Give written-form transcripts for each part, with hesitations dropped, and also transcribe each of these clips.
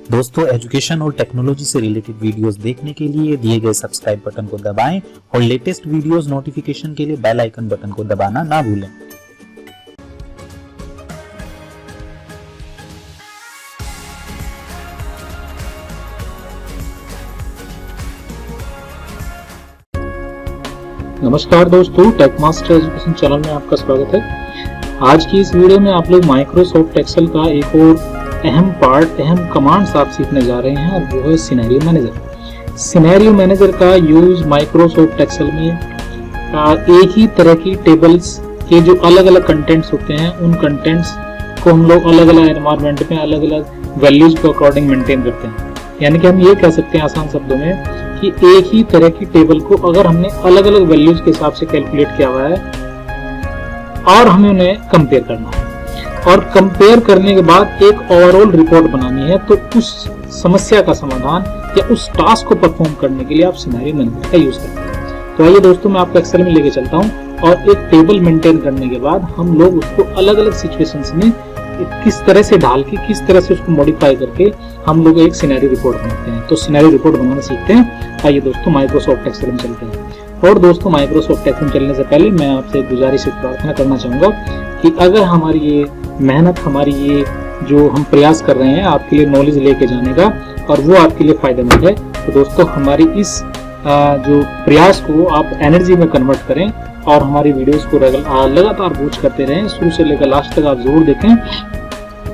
दोस्तों, एजुकेशन और टेक्नोलॉजी से रिलेटेड वीडियोस देखने के लिए दिए गए सब्सक्राइब बटन को दबाएं और लेटेस्ट वीडियोस नोटिफिकेशन के लिए बेल आइकन बटन को दबाना ना भूलें। नमस्कार दोस्तों, टेक मास्टर एजुकेशन चैनल में आपका स्वागत है। आज की इस वीडियो में आप लोग माइक्रोसॉफ्ट एक्सेल का एक और अहम कमांड्स आप सीखने जा रहे हैं और वो है सिनेरियो मैनेजर। सिनेरियो मैनेजर का यूज माइक्रोसॉफ्ट एक्सेल में एक ही तरह की टेबल्स के जो अलग अलग कंटेंट्स होते हैं, उन कंटेंट्स को हम लोग अलग अलग एनवायरनमेंट में अलग अलग वैल्यूज के अकॉर्डिंग मेंटेन करते हैं। यानी कि हम ये कह सकते हैं आसान शब्दों में कि एक ही तरह की टेबल को अगर हमने अलग अलग वैल्यूज के हिसाब से कैलकुलेट किया हुआ है और हमें उन्हें कंपेयर करना है और कंपेयर करने के बाद एक ओवरऑल रिपोर्ट बनानी है, तो उस समस्या का समाधान या उस टास्क को परफॉर्म करने के लिए आप सिनेरियो मैनेजर का यूज करते हैं। तो आइए दोस्तों, मैं आपको एक्सेल में लेके चलता हूँ और एक टेबल मेंटेन करने के बाद हम लोग उसको अलग अलग सिचुएशंस में किस तरह से डाल के, किस तरह से उसको मॉडिफाई करके हम लोग एक सिनेरियो रिपोर्ट बनाते हैं। तो सिनेरियो रिपोर्ट बनाना सीखते हैं। आइए दोस्तों, माइक्रोसॉफ्ट एक्सेल में चलते हैं। और दोस्तों, माइक्रोसॉफ्ट एक्सेल में चलने से पहले मैं आपसे गुजारिश प्रार्थना करना चाहूंगा कि अगर हमारी ये मेहनत, हमारी ये जो हम प्रयास कर रहे हैं आपके लिए नॉलेज लेके जाने का और वो आपके लिए फायदेमंद है, तो दोस्तों हमारी इस जो प्रयास को आप एनर्जी में कन्वर्ट करें और हमारी वीडियोस को लगातार वॉच करते रहें। शुरू से लेकर लास्ट तक आप जरूर देखें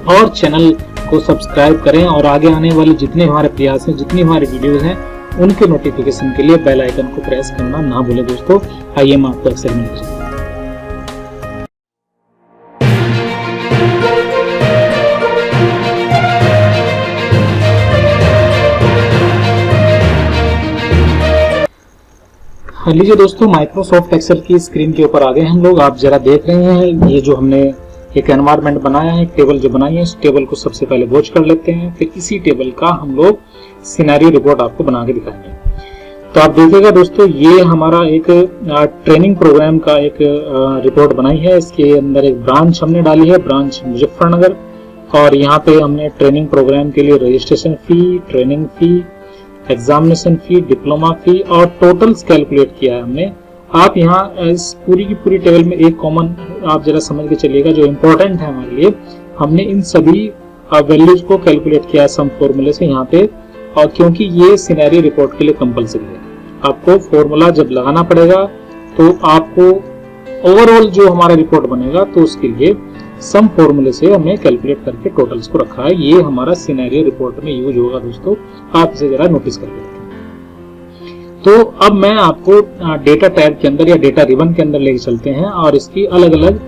और चैनल को सब्सक्राइब करें और आगे आने वाले जितने हमारे प्रयास हैं, जितनी हमारी वीडियोस हैं, उनके नोटिफिकेशन के लिए बेल आइकन को प्रेस करना ना भूलें। दोस्तों आइए मैं आपको एक्सेल में लेकर लीजिए दोस्तों, माइक्रोसॉफ्ट एक्सेल की स्क्रीन के ऊपर आ गए हम लोग। आप जरा देख रहे हैं ये जो हमने एक एनवायरनमेंट बनाया है, एक टेबल जो बनाई है, इस टेबल को सबसे पहले वॉच कर लेते हैं, फिर इसी टेबल का हम लोग सिनेरियो रिपोर्ट आपको बना के दिखाएंगे। तो आप देखिएगा दोस्तों, ये हमारा एक ट्रेनिंग प्रोग्राम का एक रिपोर्ट बनाई है। इसके अंदर एक ब्रांच हमने डाली है, ब्रांच मुजफ्फरनगर, और यहाँ पे हमने ट्रेनिंग प्रोग्राम के लिए रजिस्ट्रेशन फी, ट्रेनिंग फी, एग्जामिनेशन फी, डिप्लोमा फी और टोटल्स कैलकुलेट किया है हमने। आप यहाँ इस पूरी की पूरी टेबल में एक कॉमन आप जरा समझ के चलिएगा जो इम्पोर्टेंट है हमारे लिए, हमने इन सभी वैल्यूज को कैलकुलेट किया है सम फॉर्मूले से यहाँ पे। और क्योंकि ये सिनेरियो रिपोर्ट के लिए कंपलसरी है, आपको फॉर्मूला जब लगाना पड़ेगा तो आपको ओवरऑल जो हमारा रिपोर्ट बनेगा तो उसके लिए सम फॉर्मूले से हमने कैलकुलेट करके टोटल्स को रखा है। ये हमारा सिनेरियो रिपोर्ट में यूज होगा दोस्तों, आप इसे जरा नोटिस कर लेते हैं। तो अब मैं आपको डेटा टैब के अंदर या डेटा रिबन के अंदर लेके चलते हैं और इसकी अलग अलग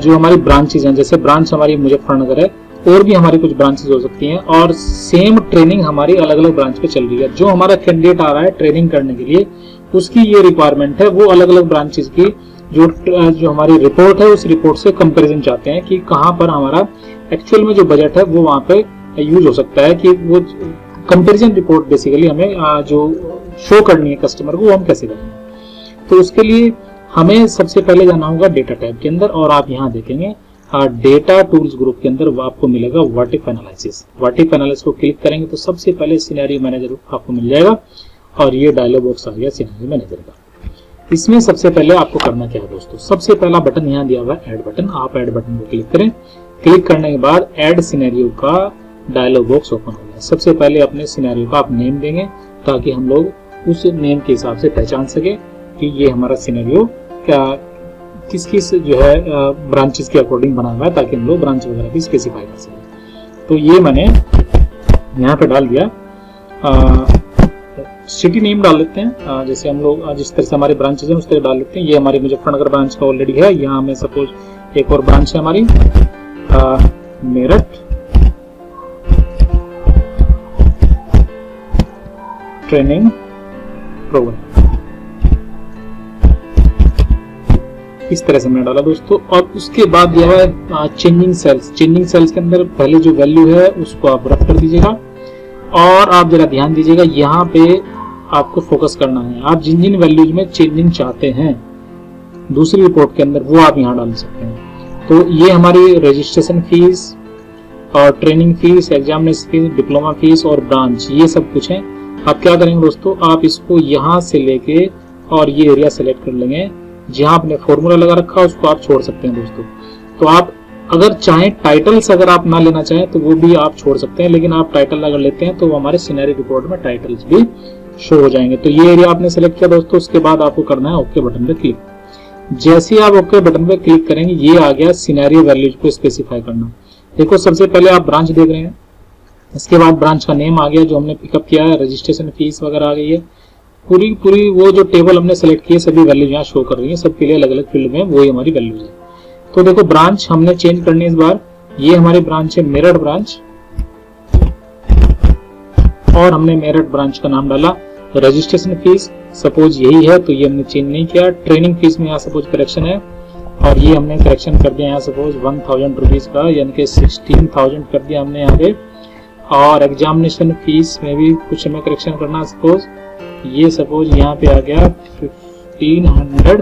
जो हमारी ब्रांचेज हैं, जैसे ब्रांच हमारी मुजफ्फरनगर है, और भी हमारी कुछ ब्रांचेज हो सकती हैं और सेम ट्रेनिंग हमारी अलग अलग ब्रांच पे चल रही है। जो हमारा कैंडिडेट आ रहा है ट्रेनिंग करने के लिए, उसकी ये रिक्वायरमेंट है, वो अलग अलग ब्रांचेज की जो हमारी रिपोर्ट है उस रिपोर्ट से कंपैरिजन चाहते हैं कि कहाँ पर हमारा एक्चुअल में जो बजट है वो वहाँ पे यूज हो सकता है, कि वो कंपैरिजन रिपोर्ट बेसिकली हमें जो शो करनी है कस्टमर को, वो हम कैसे करेंगे। तो उसके लिए हमें सबसे पहले जाना होगा डेटा टैब के अंदर और आप यहाँ देखेंगे डेटा टूल्स ग्रुप के अंदर आपको मिलेगा व्हाट-इफ एनालिसिस। व्हाट-इफ एनालिसिस को क्लिक करेंगे तो सबसे पहले सिनेरियो मैनेजर आपको मिल जाएगा और ये डायलॉग बॉक्स आ गया सिनेरियो मैनेजर का। इसमें सबसे पहले आपको करना क्या है दोस्तों, सबसे पहला बटन यहाँ दिया हुआ है ऐड बटन। आप ऐड बटन को क्लिक करें। क्लिक करने के बाद ऐड सिनेरियो का डायलॉग बॉक्स ओपन हो गया। सबसे पहले अपने सिनेरियो का आप नेम देंगे ताकि हम लोग उस नेम के हिसाब से पहचान सके कि ये हमारा सिनेरियो क्या किस किस जो है ब्रांचेस के अकॉर्डिंग बना हुआ है, ताकि हम लोग ब्रांच वगैरह भी स्पेसिफाई कर सकें। तो ये मैंने यहाँ पे डाल दिया। सिटी नेम डाल लेते हैं, जैसे हम लोग जिस तरह से हमारे ब्रांचेज हैं उस तरह डाल लेते हैं। ये हमारी मुजफ्फरनगर ब्रांच का ऑलरेडी है। यहाँ हमें सपोज एक और ब्रांच है हमारी मेरठ ट्रेनिंग प्रोग्राम, इस तरह से मैंने डाला दोस्तों। और उसके बाद यह है चेंजिंग सेल्स। चेंजिंग सेल्स के अंदर पहले जो वैल्यू है उसको आप रख कर दीजिएगा और आप जरा ध्यान दीजिएगा, यहाँ पे आपको फोकस करना है। आप जिन जिन वैल्यूज में चेंजिंग चाहते हैं दूसरी रिपोर्ट के अंदर, वो आप यहाँ डाल सकते हैं। तो ये हमारी रजिस्ट्रेशन फीस, और training fees, examination fees, diploma fees और ब्रांच, ये सब कुछ है। आप क्या करेंगे दोस्तों, आप इसको यहाँ से लेके और ये एरिया सेलेक्ट कर लेंगे, जहाँ आपने फॉर्मूला लगा रखा है उसको आप छोड़ सकते हैं दोस्तों। तो आप अगर चाहें टाइटल्स अगर आप ना लेना चाहें तो वो भी आप छोड़ सकते हैं, लेकिन आप टाइटल अगर लेते हैं तो हमारे सिनेरियो रिपोर्ट में टाइटल्स भी शो हो जाएंगे। तो ये एरिया आपने सेलेक्ट किया दोस्तों, उसके बाद आपको करना है ओके बटन पे क्लिक। जैसे ही आप ओके बटन पे क्लिक करेंगे ये आ गया सिनेरियो वैल्यूज को स्पेसिफाई करना। देखो सबसे पहले आप ब्रांच देख रहे हैं, इसके बाद ब्रांच का नेम आ गया जो हमने पिकअप किया है, रजिस्ट्रेशन फीस वगैरह आ गई है, पूरी वो जो टेबल हमने सेलेक्ट किए सभी वैल्यूज यहाँ शो कर रही है, सबके लिए अलग अलग फील्ड में वही हमारी वैल्यूज है। तो देखो ब्रांच हमने चेंज करनी है इस बार, ये हमारी ब्रांच है मेरठ ब्रांच, और हमने मेरठ ब्रांच का नाम डाला। रजिस्ट्रेशन फीस सपोज यही है तो ये हमने चेंज नहीं किया। ट्रेनिंग फीस में यहाँ सपोज करेक्शन है और ये हमने करेक्शन कर दिया यहाँ सपोज 1000 रुपीज का, यानी कि 16,000 कर दिया हमने यहाँ पे। और एग्जामिनेशन फीस में भी कुछ हमें करेक्शन करना, सपोज ये सपोज यहाँ पे आ गया 1500।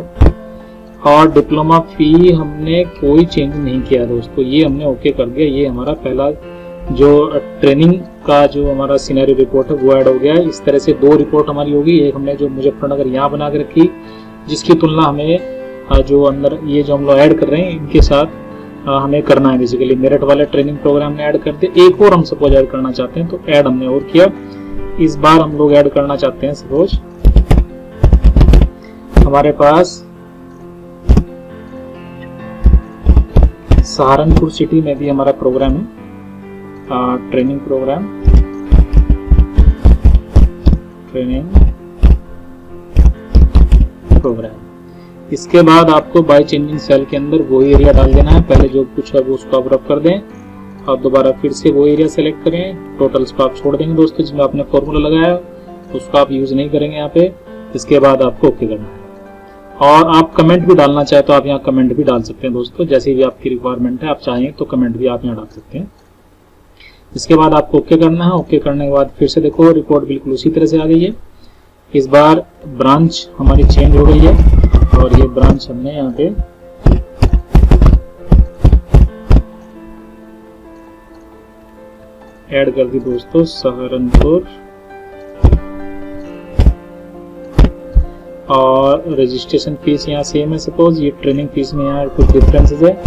और डिप्लोमा फी हमने कोई चेंज नहीं किया दोस्तों, ये हमने ओके कर दिया। ये हमारा पहला जो ट्रेनिंग का जो हमारा सिनेरियो रिपोर्ट है वो ऐड हो गया। इस तरह से दो रिपोर्ट हमारी होगी, एक हमने जो मुजफ्फरनगर यहाँ बना के रखी जिसकी तुलना हमें जो अंदर ये जो हम लोग ऐड कर रहे हैं इनके साथ हमें करना है। बेसिकली मेरठ वाले ट्रेनिंग प्रोग्राम ने ऐड कर दिया, एक और हम सपोज ऐड करना चाहते हैं तो ऐड हमने और किया। इस बार हम लोग ऐड करना चाहते हैं सपोज हमारे पास सहारनपुर सिटी में भी हमारा प्रोग्राम है, ट्रेनिंग प्रोग्राम, इसके बाद आपको बाय चेंजिंग सेल के अंदर वो एरिया डाल देना है, पहले जो कुछ है वो उसको आप रब कर दें और दोबारा फिर से वो एरिया सेलेक्ट करें। टोटल्स को आप छोड़ देंगे दोस्तों, जिसमें आपने फॉर्मूला लगाया उसको आप यूज नहीं करेंगे यहाँ पे। इसके बाद आपको ओके करना है और आप कमेंट भी डालना चाहे तो आप यहाँ कमेंट भी डाल सकते हैं दोस्तों, जैसे भी आपकी रिक्वायरमेंट है आप चाहें तो कमेंट भी आप यहाँ डाल सकते हैं। इसके बाद आपको ओके करना है। ओके करने के बाद फिर से देखो रिपोर्ट बिल्कुल उसी तरह से आ गई है। इस बार ब्रांच हमारी चेंज हो गई है और ये ब्रांच हमने यहाँ पे ऐड कर दी दोस्तों, सहारनपुर। और रजिस्ट्रेशन फीस यहाँ सेम है, सपोज ये ट्रेनिंग फीस में यहाँ कुछ डिफरेंसेस है।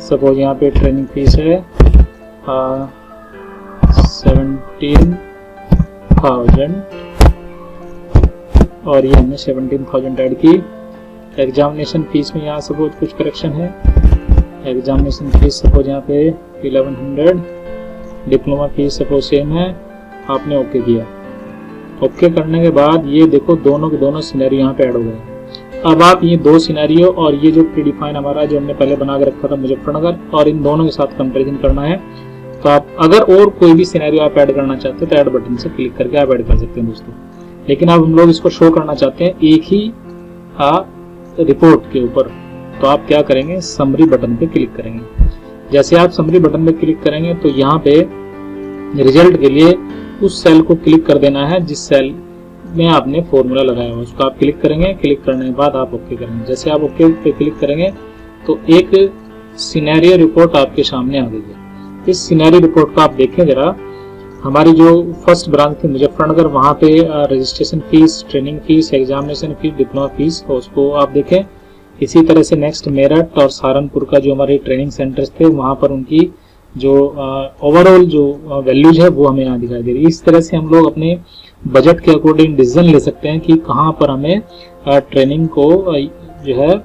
सपोज यहाँ पे ट्रेनिंग फीस है 17,000 और ये हमने 17,000 ऐड की। एग्जामिनेशन फीस में यहाँ सपोज कुछ करेक्शन है, एग्जामिनेशन फीस सपोज यहाँ पे 1100। डिप्लोमा फीस सपोज सेम है, आपने ओके किया। ओके करने के बाद ये देखो दोनों के दोनों सिनेरियो यहाँ पे ऐड हो गए। अब आप ये दो सिनेरियो और ये जो प्रीडिफाइन हमारा जो हमने पहले बना के रखा था मुजफ्फरनगर और इन दोनों के साथ कंपैरिजन करना है। तो आप अगर और कोई भी सिनेरियो आप ऐड करना चाहते हैं तो ऐड बटन से क्लिक करके आप ऐड कर सकते हैं दोस्तों। लेकिन अब हम लोग इसको शो करना चाहते हैं एक ही रिपोर्ट के ऊपर, तो आप क्या करेंगे, समरी बटन पे क्लिक करेंगे। जैसे आप समरी बटन पे क्लिक करेंगे तो यहाँ पे रिजल्ट के लिए उस सेल को क्लिक कर देना है जिस सेल में आपने फॉर्मूला लगाया हुआ, उसको आप क्लिक करेंगे। क्लिक करने के बाद आप ओके करेंगे। जैसे आप ओके पे क्लिक करेंगे तो एक सिनेरियो रिपोर्ट आपके सामने आ गई है। इस सिनेरियो रिपोर्ट को आप देखें जरा, हमारी जो फर्स्ट ब्रांच थी मुजफ्फरनगर वहाँ पे registration fees, training fees, examination fees, diploma fees उसको आप देखें। इसी तरह से नेक्स्ट मेरठ और सहारनपुर का जो हमारे ट्रेनिंग सेंटर्स थे वहाँ पर उनकी जो ओवरऑल जो वैल्यूज है वो हमें यहाँ दिखाई दे रही है। इस तरह से हम लोग अपने बजट के अकॉर्डिंग डिसीजन ले सकते हैं कि कहाँ पर हमें ट्रेनिंग को जो है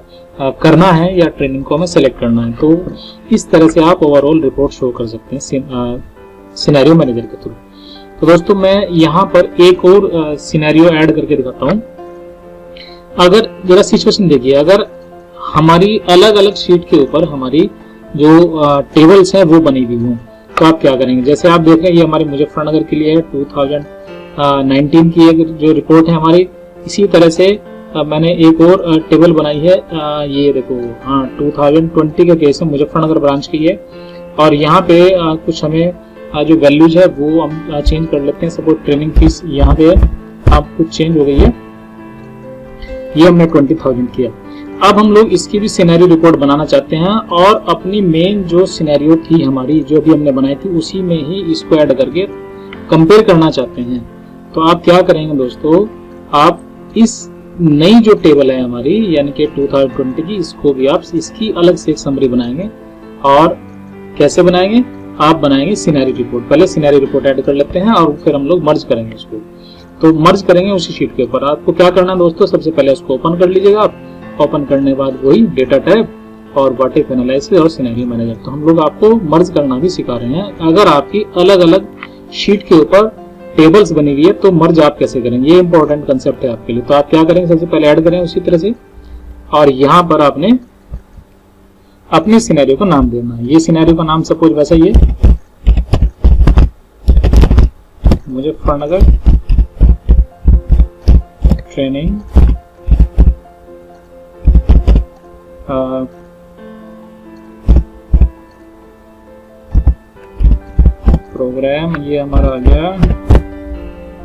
करना है या ट्रेनिंग को हमें सेलेक्ट करना है। तो इस तरह से आप ओवरऑल रिपोर्ट शो कर सकते हैं सिनेरियो मैनेजर के थ्रू। तो दोस्तों मैं यहाँ पर एक और सिनेरियो ऐड करके दिखाता हूँ। अगर जरा सिचुएशन देखिए, अगर हमारी अलग अलग शीट के ऊपर हमारी जो टेबल्स हैं वो बनी हुई हों तो आप क्या करेंगे। जैसे आप देख रहे हैं ये हमारी मुजफ्फरनगर के लिए है 2019 की एक जो रिपोर्ट है हमारी। इसी तरह से मैंने एक और टेबल बनाई है, ये देखो 2020 का केस है, मुजफ्फरनगर ब्रांच की है। और यहाँ पे कुछ हमें जो वैल्यूज है वो हम चेंज कर लेते हैं। सपोज ट्रेनिंग फीस यहाँ पे आप कुछ चेंज हो गई है, ये हमने 20,000 किया। अब हम लोग इसकी भी सिनेरियो रिपोर्ट बनाना चाहते हैं और अपनी मेन जो सिनेरियो थी हमारी, जो भी हमने बनाई थी, उसी में ही इसको ऐड करके कंपेयर करना चाहते हैं। तो आप क्या करेंगे दोस्तों, आप इस नई जो टेबल है हमारी यानी कि 2020 की, इसको भी आप इसकी अलग से एक समरी बनाएंगे। और कैसे बनाएंगे, आप बनाएंगे सिनेरियो रिपोर्ट। पहले सिनेरियो रिपोर्ट ऐड कर लेते हैं और फिर हम लोग मर्ज करेंगे उसको। तो मर्ज करेंगे उसी शीट के ऊपर। आपको क्या करना है दोस्तों, सबसे पहले उसको ओपन कर लीजिएगा आप। ओपन करने के बाद वही डेटा टैब और व्हाट इफ एनालिसिस और सिनेरियो मैनेजर। तो हम लोग आपको मर्ज करना भी सिखा रहे हैं। अगर आपकी अलग अलग शीट के ऊपर टेबल्स बनी हुई है तो मर्ज आप कैसे करेंगे, ये इंपॉर्टेंट कंसेप्ट है आपके लिए। तो आप क्या करेंगे, सबसे पहले ऐड करें उसी तरह से और यहाँ पर आपने अपने सिनेरियो को नाम देना है। ये सिनेरियो का नाम सपोज वैसा ही है, मुजफ्फरनगर ट्रेनिंग प्रोग्राम। ये हमारा आ गया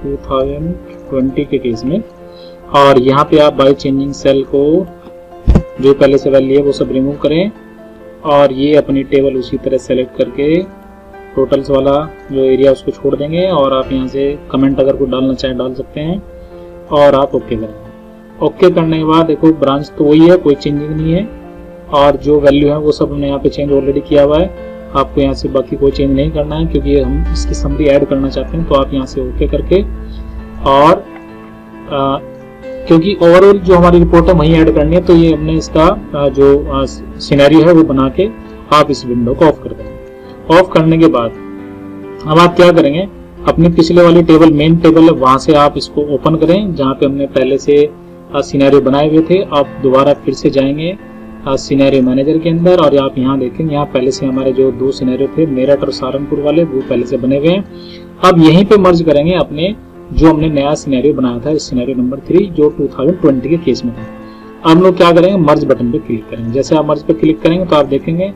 2020 के केस में। और यहाँ पे आप बाय चेंजिंग सेल को जो पहले से वैल्यू है वो सब रिमूव करें और ये अपनी टेबल उसी तरह सेलेक्ट करके टोटल्स वाला जो एरिया उसको छोड़ देंगे और आप यहाँ से कमेंट अगर कोई डालना चाहे डाल सकते हैं और आप ओके करेंगे। ओके करने के बाद देखो ब्रांच तो वही है, कोई चेंजिंग नहीं है और जो वैल्यू है वो सब हमने यहाँ पे चेंज ऑलरेडी किया हुआ है। आपको यहाँ से बाकी कोई चेंज नहीं करना है क्योंकि हम इसकी समरी ऐड करना चाहते हैं। तो आप यहाँ से ओके करके और क्योंकि ओवरऑल जो हमारी रिपोर्ट है वहीं ऐड करनी है, तो ये हमने इसका जो सिनेरियो है वो बना के आप इस विंडो को ऑफ कर देंगे। ऑफ करने के बाद अब आप क्या करेंगे, अपनी पिछले वाली टेबल मेन टेबल है वहां से आप इसको ओपन करें जहाँ पे हमने पहले से सिनेरियो बनाए हुए थे। आप दोबारा फिर से जाएंगे सिनेरियो मैनेजर के अंदर और आप यहाँ देखेंगे यहाँ पहले से हमारे जो दो सिनेरियो थे मेरठ और सहारनपुर वाले वो पहले से बने हुए हैं। अब यहीं पे मर्ज करेंगे अपने जो हमने नया सिनेरियो बनाया था, इस सिनेरियो नंबर 3 जो 2020 के केस में था। अब हम लोग क्या करेंगे, मर्ज बटन पे क्लिक करेंगे। जैसे आप मर्ज पे क्लिक करेंगे तो आप देखेंगे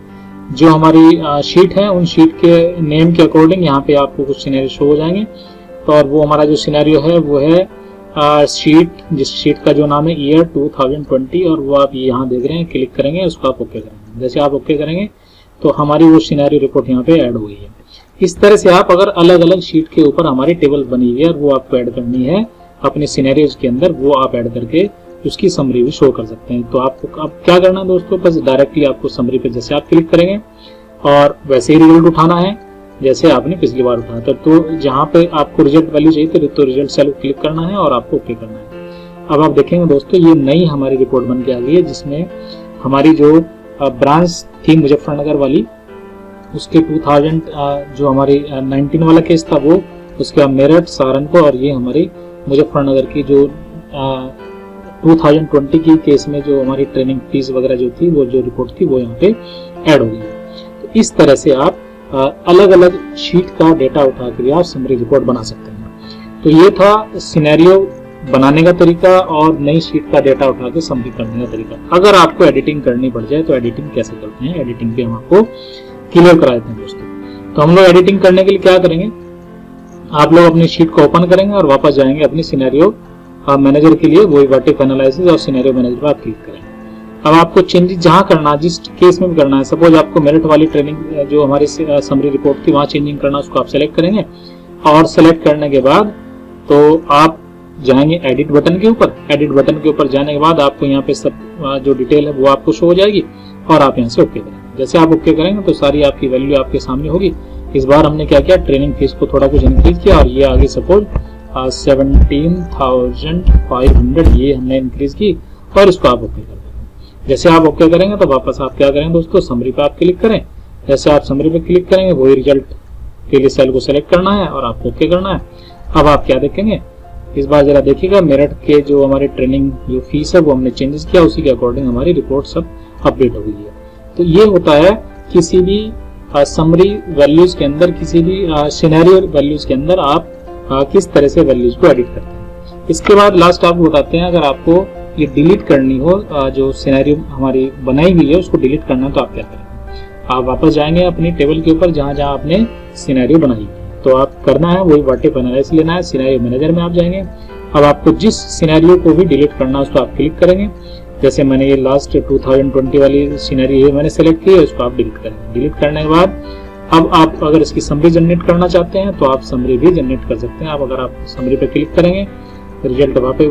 जो हमारी शीट है उन शीट के नेम के अकॉर्डिंग यहाँ पे आपको कुछ सिनेरियो शो हो जाएंगे। तो और वो हमारा जो सिनेरियो है वो है शीट, जिस शीट का जो नाम है ईयर 2020 और वो आप यहाँ देख रहे हैं, क्लिक करेंगे उसको आप ओके करेंगे। जैसे आप ओके करेंगे तो हमारी वो सिनेरियो रिपोर्ट यहाँ पे ऐड हुई है। इस तरह से आप अगर अलग अलग शीट के ऊपर हमारी टेबल बनी हुई है और वो आपको ऐड करनी है अपने सिनेरियोज के अंदर, वो आप ऐड करके उसकी समरी भी शो कर सकते हैं। तो आपको अब क्या करना है दोस्तों, बस डायरेक्टली आपको समरी पे जैसे आप क्लिक करेंगे और वैसे ही रिजल्ट उठाना है जैसे आपने पिछली बार उठाया था। तो जहाँ पे आपको रिजल्ट वैल्यू चाहिए तो रिजल्ट सेल को क्लिक करना है और आपको ओके करना है। अब आप देखेंगे दोस्तों ये नई हमारी रिपोर्ट बन के आ गई है जिसमें हमारी जो ब्रांच थी मुजफ्फरनगर वाली उसके 2000 जो हमारी 19 वाला केस था वो, उसके बाद मेरठ सहारनपुर और ये हमारी मुजफ्फरनगर की जो 2020 की केस में जो हमारी ट्रेनिंग फीस वगैरह जो थी वो जो रिपोर्ट थी वो यहाँ पे ऐड हो गई है। तो इस तरह से आप अलग अलग शीट का डेटा उठा कर आप समरी रिपोर्ट बना सकते हैं। तो ये था सिनेरियो बनाने का तरीका और नई शीट का डेटा उठा के समरी करने का तरीका। अगर आपको एडिटिंग करनी पड़ जाए तो एडिटिंग कैसे करते हैं, एडिटिंग पे हम आपको क्लियर करा देते हैं दोस्तों। तो हम लोग एडिटिंग करने के लिए क्या करेंगे, आप लोग अपनी शीट को ओपन करेंगे और वापस जाएंगे अपनी सिनेरियो मैनेजर के लिए, वही व्हाट इफ एनालिसिस और सिनेरियो मैनेजर पर आप क्लिक करेंगे। अब आपको चेंजेस जहां करना, जिस केस में भी करना है, सपोज आपको मेरिट वाली ट्रेनिंग जो हमारी समरी रिपोर्ट थी वहां चेंजिंग करना, उसको आप सेलेक्ट करेंगे और सेलेक्ट करने के बाद तो आप जाएंगे एडिट बटन के ऊपर। एडिट बटन के ऊपर जाने के बाद आपको यहाँ पे सब जो डिटेल है वो आपको शो हो जाएगी और आप यहाँ से ओके करेंगे। जैसे आप ओके करेंगे तो सारी आपकी वैल्यू आपके सामने होगी। इस बार हमने क्या किया, ट्रेनिंग फीस को थोड़ा कुछ इंक्रीज किया और ये आगे सपोज 17,500 ये हमने इंक्रीज की और इसको आप ओके कर देंगे। जैसे आप ओके करेंगे तो वापस आप क्या करेंगे दोस्तों, समरी पे आप क्लिक करें। जैसे आप समरी पे क्लिक करेंगे वही रिजल्ट के लिए सेल को सेलेक्ट करना है और आपको ओके करना है। अब आप क्या देखेंगे, इस बार जरा देखिएगा मेरिट के जो हमारे ट्रेनिंग जो फीस है वो हमने चेंजेस किया, उसी के अकॉर्डिंग हमारी रिपोर्ट सब अपडेट हो गई है। तो ये होता है किसी भी समरी वैल्यूज के अंदर, किसी भी सिनेरियो वैल्यूज के अंदर आप किस तरह से वैल्यूज को एडिट करते हैं। इसके बाद लास्ट आपको बताते हैं, अगर आपको ये डिलीट करनी हो जो सिनेरियो हमारी बनाई हुई है उसको डिलीट करना है तो आप क्या करेंगे, आप वापस जाएंगे अपनी टेबल के ऊपर जहां जहां आपने सिनेरियो बनाई। तो आप करना है वही व्हाट इफ एनालिसिस लेना है, सिनेरियो मैनेजर में आप जाएंगे। अब आपको जिस सिनेरियो को भी डिलीट करना है उसको आप क्लिक करेंगे जैसे मैंने ये लास्ट 2020 वाली सीनरी है मैंने सेलेक्ट की है, उसको आप डिलीट करें। डिलीट करने के बाद अब आप अगर इसकी समरी जनरेट करना चाहते हैं तो आप समरी भी जनरेट कर सकते हैं। आप अगर आप समरी पे क्लिक करेंगे रिजल्ट वहाँ पे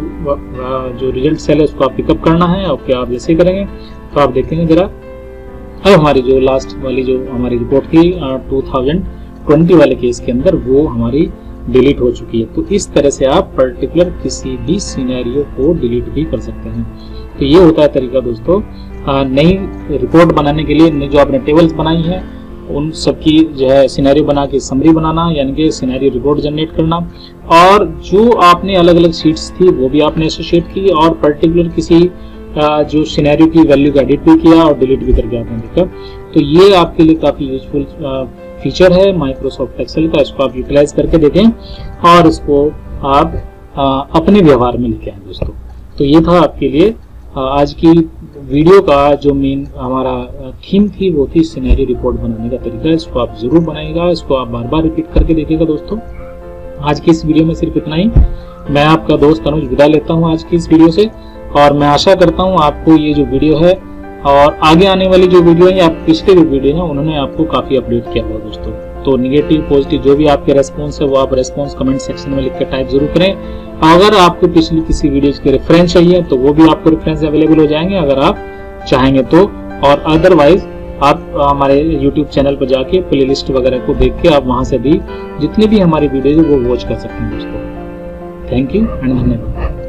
जो रिजल्ट सेल है उसको आप पिकअप करना है। ओके, आप जैसे ही करेंगे तो आप देखेंगे जरा अब हमारी जो लास्ट वाली जो हमारी रिपोर्ट थी 2020 वाले केस के अंदर वो हमारी डिलीट हो चुकी है। तो इस तरह से आप पर्टिकुलर किसी भी सिनेरियो को डिलीट भी कर सकते हैं। तो ये होता है तरीका दोस्तों नई रिपोर्ट बनाने के लिए। जो आपने टेबल्स बनाई है उन सबकी जो है सिनेरियो बना के समरी बनाना, यानी कि सिनेरियो रिपोर्ट जनरेट करना, और जो आपने अलग अलग शीट्स थी वो भी आपने एसोसिएट की, और पर्टिकुलर किसी जो सिनेरियो की वैल्यू को एडिट भी किया और डिलीट भी करके आपने देखा। तो ये आपके लिए काफी यूजफुल फीचर है माइक्रोसॉफ्ट एक्सेल का। इसको आप यूटिलाइज करके देखें और इसको आप अपने व्यवहार में लेके आए दोस्तों। तो ये था आपके लिए आज की वीडियो का जो मेन हमारा थीम थी वो थी सिनेरियो रिपोर्ट बनाने का तरीका। इसको आप जरूर बनाइएगा, इसको आप बार बार रिपीट करके देखिएगा दोस्तों। आज की इस वीडियो में सिर्फ इतना ही। मैं आपका दोस्त अनुज विदा लेता हूं आज की इस वीडियो से, और मैं आशा करता हूं आपको ये जो वीडियो है और आगे आने वाली जो वीडियो है या पिछले जो वीडियो है उन्होंने आपको काफी अपडेट किया हुआ दोस्तों। तो निगेटिव पॉजिटिव जो भी आपके रेस्पॉन्स है वो आप रेस्पॉन्स कमेंट सेक्शन में लिख कर टाइप जरूर करें। अगर आपको पिछली किसी वीडियो के रेफरेंस चाहिए तो वो भी आपको रेफरेंस अवेलेबल हो जाएंगे अगर आप चाहेंगे तो, और अदरवाइज आप हमारे YouTube चैनल पर जाके प्लेलिस्ट वगैरह को देख के आप वहां से भी जितनी भी हमारी वीडियो है वो वॉच कर सकते हैं दोस्तों। थैंक यू एंड धन्यवाद।